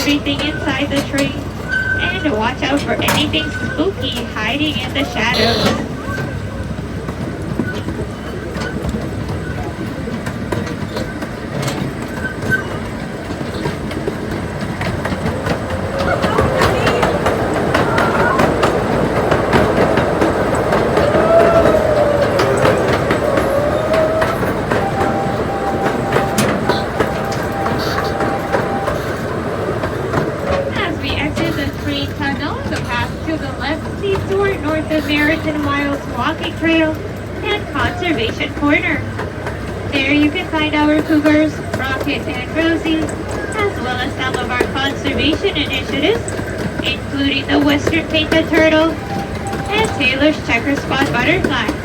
everything inside the tree. And watch out for anything spooky hiding in the shadows. To the left leads toward North American Wilds Walking Trail and Conservation Corner. There you can find our cougars, Rocket and Rosie, as well as some of our conservation initiatives, including the Western Painted Turtle and Taylor's Checker Spot Butterfly.